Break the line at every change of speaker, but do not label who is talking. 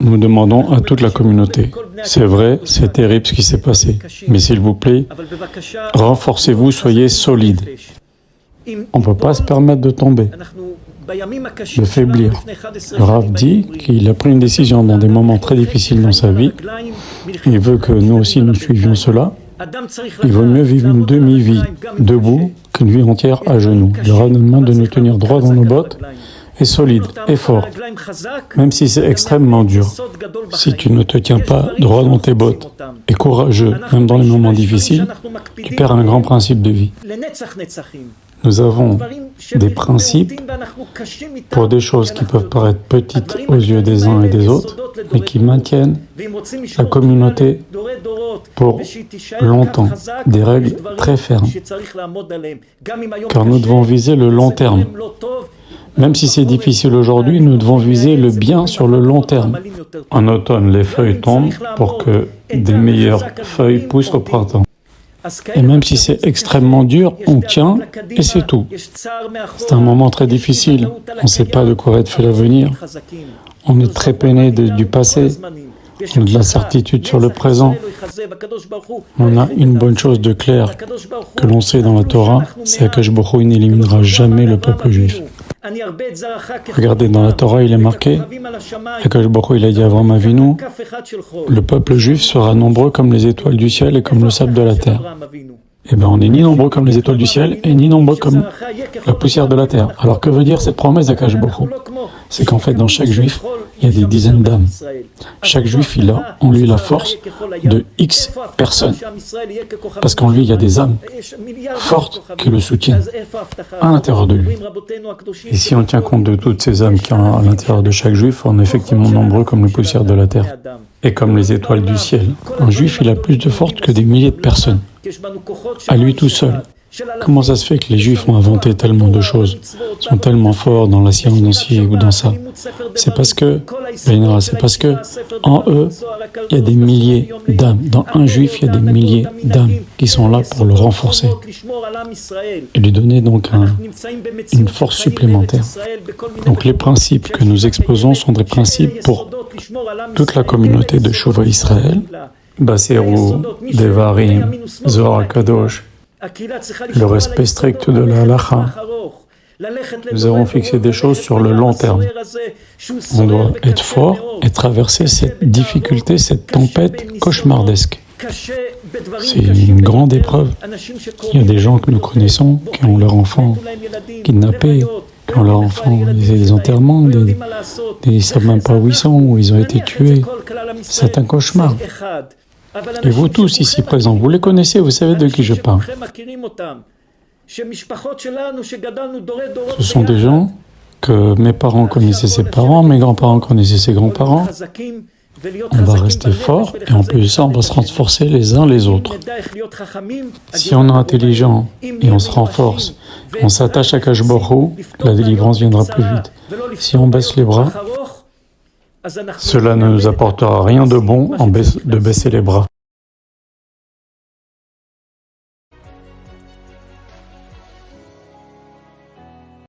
Nous demandons à toute la communauté. C'est vrai, c'est terrible ce qui s'est passé. Mais s'il vous plaît, renforcez-vous, soyez solides. On ne peut pas se permettre de tomber, de faiblir. Le Rav dit qu'il a pris une décision dans des moments très difficiles dans sa vie. Il veut que nous aussi nous suivions cela. Il vaut mieux vivre une demi-vie debout qu'une vie entière à genoux. Le Rav nous demande de nous tenir droit dans nos bottes et solide et fort, même si c'est extrêmement dur. Si tu ne te tiens pas droit dans tes bottes et courageux, même dans les moments difficiles, tu perds un grand principe de vie. Nous avons des principes pour des choses qui peuvent paraître petites aux yeux des uns et des autres, mais qui maintiennent la communauté pour longtemps, des règles très fermes. Car nous devons viser le long terme. Même si c'est difficile aujourd'hui, nous devons viser le bien sur le long terme. En automne, les feuilles tombent pour que des meilleures feuilles poussent au printemps. Et même si c'est extrêmement dur, on tient et c'est tout. C'est un moment très difficile. On ne sait pas de quoi va être fait l'avenir. On est très peiné du passé. On a de l'incertitude sur le présent. On a une bonne chose de claire que l'on sait dans la Torah, c'est qu'Akadosh Baruch Hu n'éliminera jamais le peuple juif. Regardez, dans la Torah, il est marqué, Akadosh Baruch Hu, il a dit à Avraham Avinu, le peuple juif sera nombreux comme les étoiles du ciel et comme le sable de la terre. Eh bien, on n'est ni nombreux comme les étoiles du ciel et ni nombreux comme la poussière de la terre. Alors, que veut dire cette promesse d'Akadosh Baruch Hu? C'est qu'en fait, dans chaque juif, il y a des dizaines d'âmes. Chaque juif, il a en lui la force de X personnes. Parce qu'en lui, il y a des âmes fortes qui le soutiennent à l'intérieur de lui. Et si on tient compte de toutes ces âmes qui sont à l'intérieur de chaque juif, on est effectivement nombreux comme les poussières de la terre et comme les étoiles du ciel. Un juif, il a plus de force que des milliers de personnes, à lui tout seul. Comment ça se fait que les Juifs ont inventé tellement de choses, sont tellement forts dans la science, dans ci ou dans ça? C'est parce que en eux, il y a des milliers d'âmes. Dans un Juif, il y a des milliers d'âmes qui sont là pour le renforcer et lui donner donc une force supplémentaire. Donc les principes que nous exposons sont des principes pour toute la communauté de Shuvah Israël, Baserou, Devarim, Zohar Kadosh, le respect strict de la halacha. Nous avons fixé des choses sur le long terme. On doit être fort et traverser cette difficulté, cette tempête cauchemardesque. C'est une grande épreuve. Il y a des gens que nous connaissons qui ont leurs enfants kidnappés, qui ont leurs enfants, des enterrements, ils ne savent même pas où ils sont, où ils ont été tués. C'est un cauchemar. Et vous tous ici présents, vous les connaissez, vous savez de qui je parle. Ce sont des gens que mes parents connaissaient ses parents, mes grands-parents connaissaient ses grands-parents. On va rester forts et en plus de ça, on va se renforcer les uns les autres. Si on est intelligent et on se renforce, on s'attache à Akadosh Baruch Hu, la délivrance viendra plus vite. Si on baisse les bras, cela ne nous apportera rien de bon de baisser les bras.